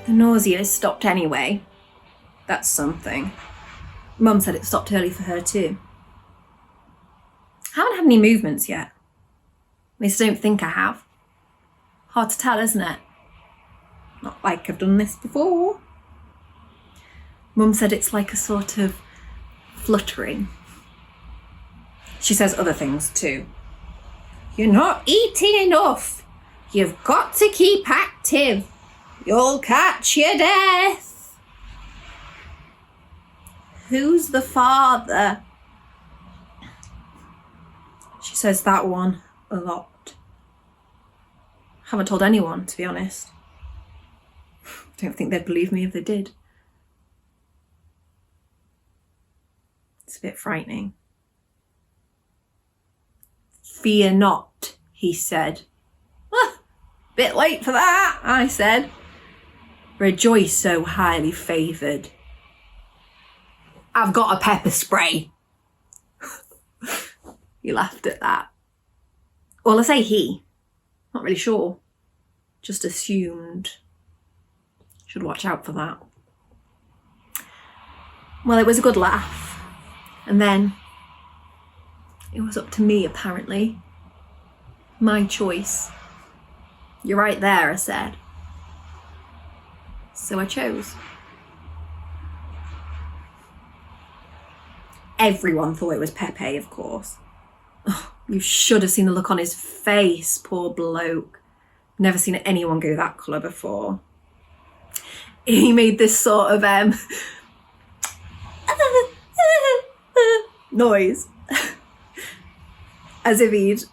The nausea has stopped anyway. That's something. Mum said it stopped early for her too. I haven't had any movements yet. At least I don't think I have. Hard to tell, isn't it? Not like I've done this before. Mum said it's like a sort of fluttering. She says other things too. You're not eating enough. You've got to keep active. You'll catch your death. Who's the father? She says that one a lot. Haven't told anyone, to be honest. Don't think they'd believe me if they did. It's a bit frightening. Fear not, he said. Bit late for that, I said. Rejoice, so highly favoured. I've got a pepper spray. He laughed at that. Well, I say he. Not really sure. Just assumed. Should watch out for that. Well, it was a good laugh. And then it was up to me, apparently. My choice. You're right there, I said. So I chose. Everyone thought it was Pepe, of course. Oh, you should have seen the look on his face, poor bloke. Never seen anyone go that colour before. He made this sort of noise. As if he'd...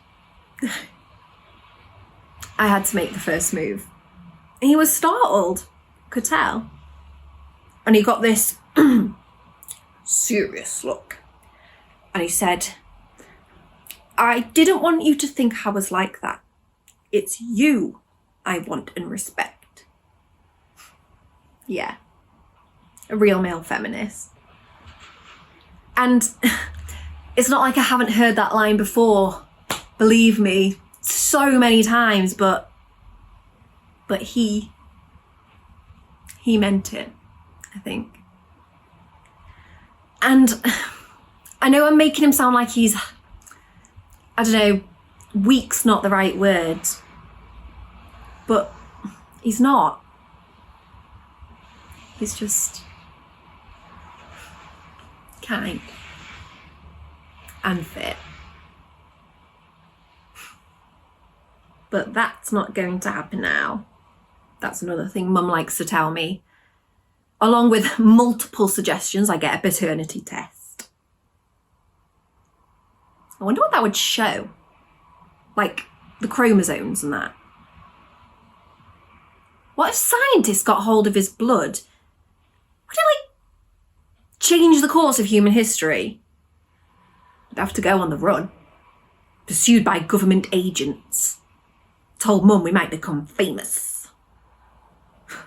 I had to make the first move. And he was startled, could tell. And he got this serious look. And he said, I didn't want you to think I was like that. It's you I want and respect. Yeah. A real male feminist. And it's not like I haven't heard that line before. Believe me, so many times, but he meant it, I think. And I know I'm making him sound like he's, I don't know, weak's not the right word, but he's not. He's just kind and fit. But that's not going to happen now. That's another thing Mum likes to tell me. Along with multiple suggestions, I get a paternity test. I wonder what that would show. Like the chromosomes and that. What if scientists got hold of his blood? Would it change the course of human history? I'd have to go on the run. Pursued by government agents. Told Mum we might become famous.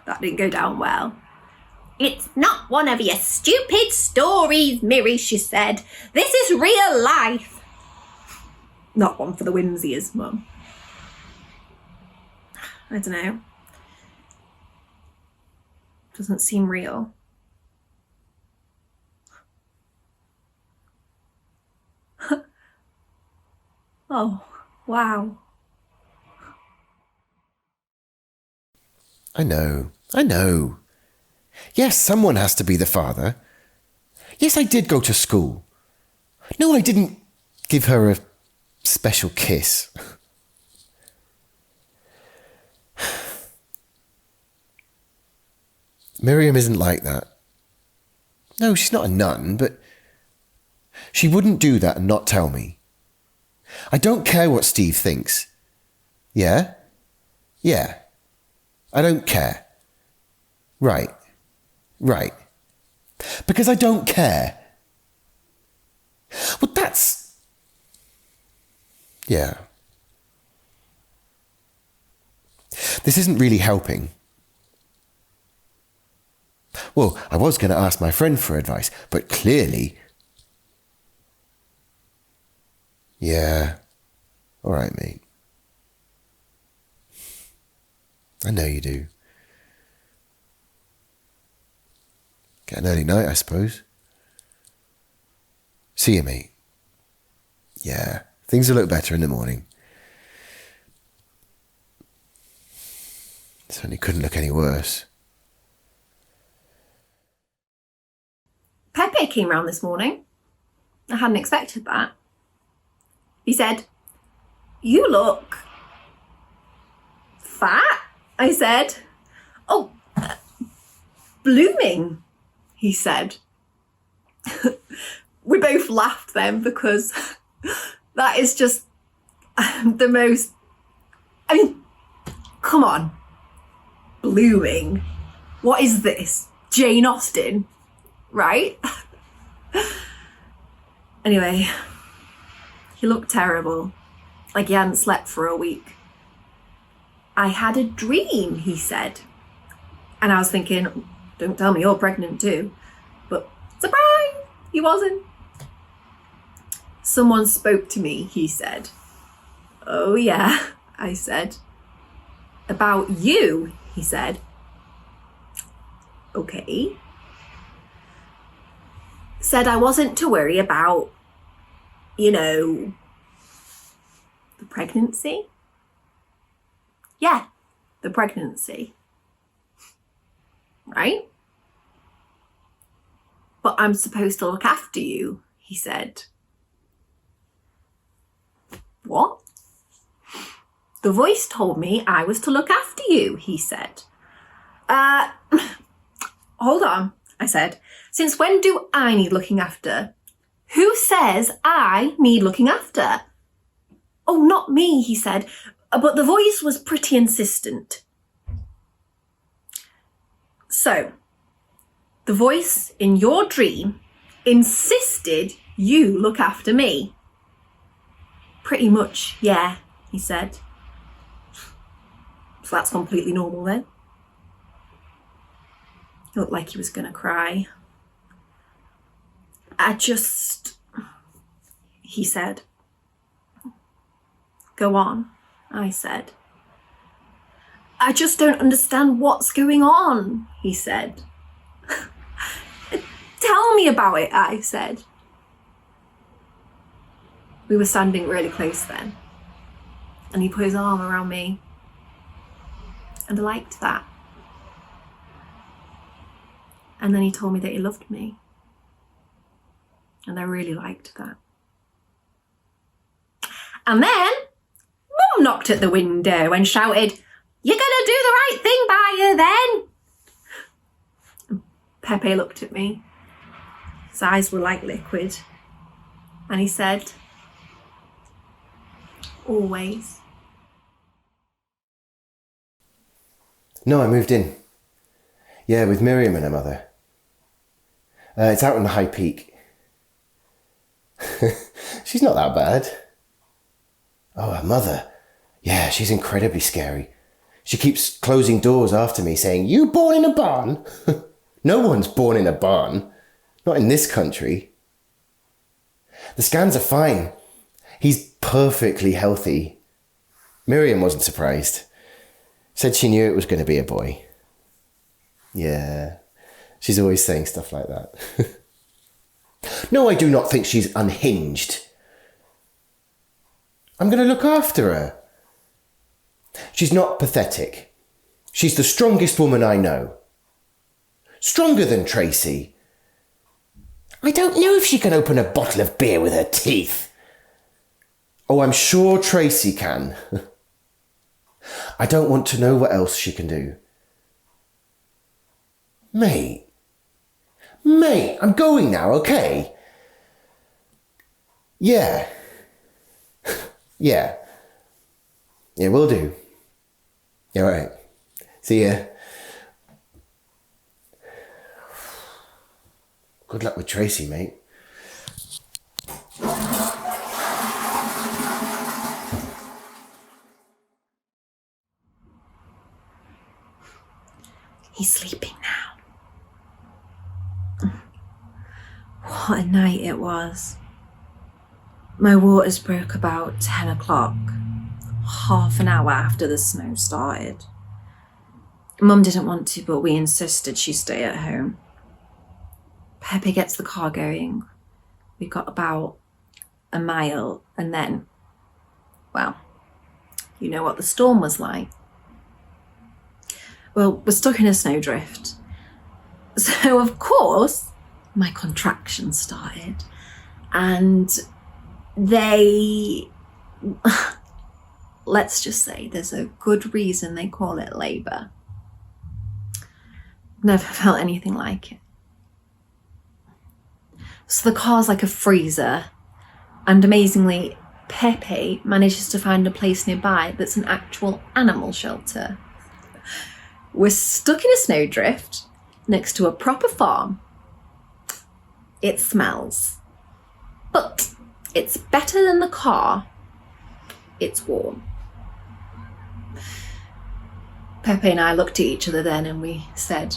That didn't go down well. It's not one of your stupid stories, Miri, she said. This is real life. Not one for the whimsies, Mum. I don't know. Doesn't seem real. Oh, wow. I know. Yes, someone has to be the father. Yes, I did go to school. No, I didn't give her a special kiss. Miriam isn't like that. No, she's not a nun, but she wouldn't do that and not tell me. I don't care what Steve thinks. Yeah? Yeah. I don't care. Right. Because I don't care. Well, that's... Yeah. This isn't really helping. Well, I was going to ask my friend for advice, but clearly... Yeah. All right, mate. I know you do. Get an early night, I suppose. See you, mate. Yeah, things will look better in the morning. Certainly couldn't look any worse. PEPE came round this morning. I hadn't expected that. He said, "You look fat," I said. "Oh, blooming," he said. We both laughed then because that is just the most... I mean, come on. Blooming. What is this? Jane Austen, right? Anyway, he looked terrible, like he hadn't slept for a week. "I had a dream," he said. And I was thinking, don't tell me you're pregnant too. But surprise, he wasn't. "Someone spoke to me," he said. "Oh yeah," I said. "About you," he said. "Okay." Said I wasn't to worry about, the pregnancy. Yeah, the pregnancy. Right? "But I'm supposed to look after you," he said. What? "The voice told me I was to look after you," he said. Hold on, I said. "Since when do I need looking after? Who says I need looking after?" "Oh, not me," he said, but the voice was pretty insistent. So, the voice in your dream insisted you look after me? "Pretty much, yeah," he said. "So that's completely normal then?" He looked like he was going to cry. He said. "Go on," I said. "I just don't understand what's going on," he said. "Tell me about it," I said. We were standing really close then, and he put his arm around me, and I liked that. And then he told me that he loved me, and I really liked that. And then Mum knocked at the window and shouted, "You're gonna do the right thing by her then." And PEPE looked at me. His eyes were like liquid, and he said, "Always." No, I moved in. Yeah, with Miriam and her mother. It's out on the high peak. She's not that bad. Oh, her mother. Yeah, she's incredibly scary. She keeps closing doors after me saying, "You born in a barn?" No one's born in a barn. Not in this country. The scans are fine. He's perfectly healthy. Miriam wasn't surprised. Said she knew it was going to be a boy. Yeah, she's always saying stuff like that. No, I do not think she's unhinged. I'm going to look after her. She's not pathetic. She's the strongest woman I know. Stronger than Tracy. I don't know if she can open a bottle of beer with her teeth. Oh, I'm sure Tracy can. I don't want to know what else she can do. Mate, I'm going now, okay? Yeah. Yeah, will do. Yeah, all right. See ya. Good luck with Tracy, mate. He's sleeping now. What a night it was. My waters broke about 10 o'clock, half an hour after the snow started. Mum didn't want to, but we insisted she stay at home. PEPE gets the car going. We got about a mile and then, well, you know what the storm was like. Well, we're stuck in a snowdrift. So, of course, my contractions started. And they... Let's just say there's a good reason they call it labour. Never felt anything like it. So the car's like a freezer. And amazingly, PEPE manages to find a place nearby that's an actual animal shelter. We're stuck in a snowdrift next to a proper farm. It smells. But it's better than the car. It's warm. PEPE and I looked at each other then and we said,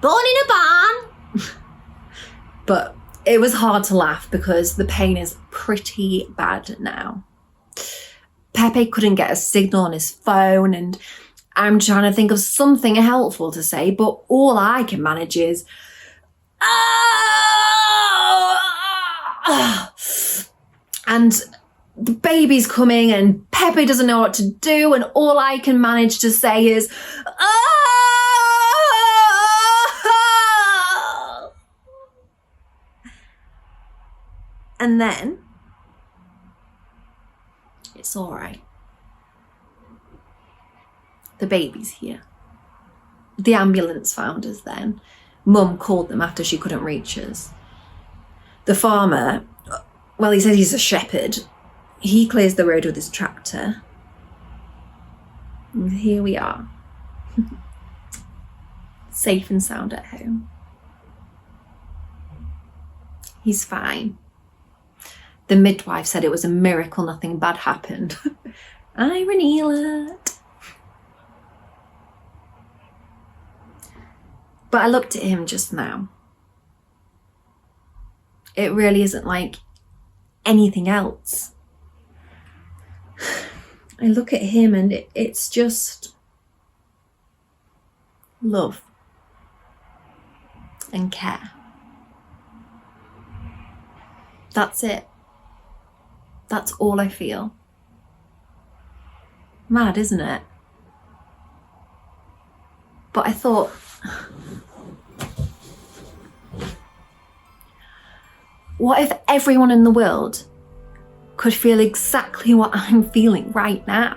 "Born in a barn!" But it was hard to laugh because the pain is pretty bad now. PEPE couldn't get a signal on his phone and I'm trying to think of something helpful to say, but all I can manage is, "Ah!" And the baby's coming and PEPE doesn't know what to do and all I can manage to say is, "Ah!" And then, it's all right. The baby's here. The ambulance found us then. Mum called them after she couldn't reach us. The farmer, well, he says he's a shepherd. He clears the road with his tractor. And here we are. Safe and sound at home. He's fine. The midwife said it was a miracle nothing bad happened. Irony alert. But I looked at him just now. It really isn't like anything else. I look at him and it's just love and care. That's it. That's all I feel. Mad, isn't it? But I thought, what if everyone in the world could feel exactly what I'm feeling right now?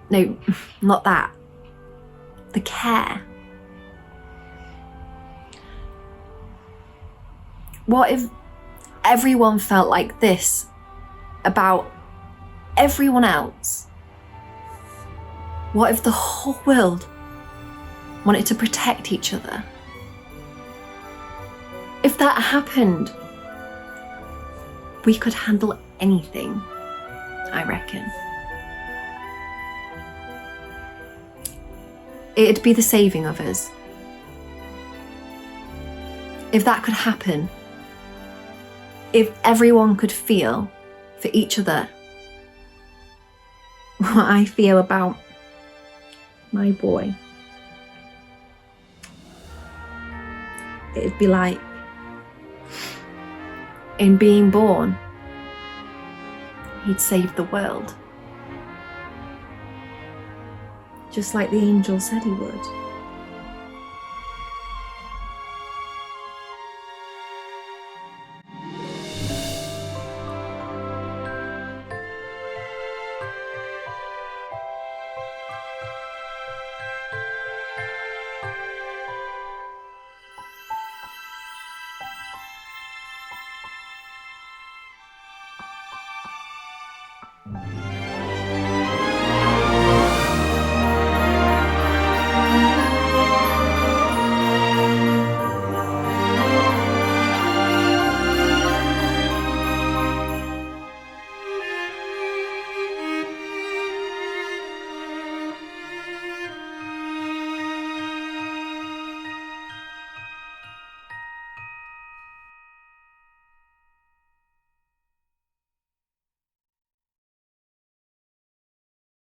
No, not that. The care. What if everyone felt like this about everyone else? What if the whole world wanted to protect each other? If that happened, we could handle anything, I reckon. It'd be the saving of us. If that could happen, if everyone could feel for each other what I feel about my boy, it'd be like in being born, he'd save the world. Just like the angel said he would.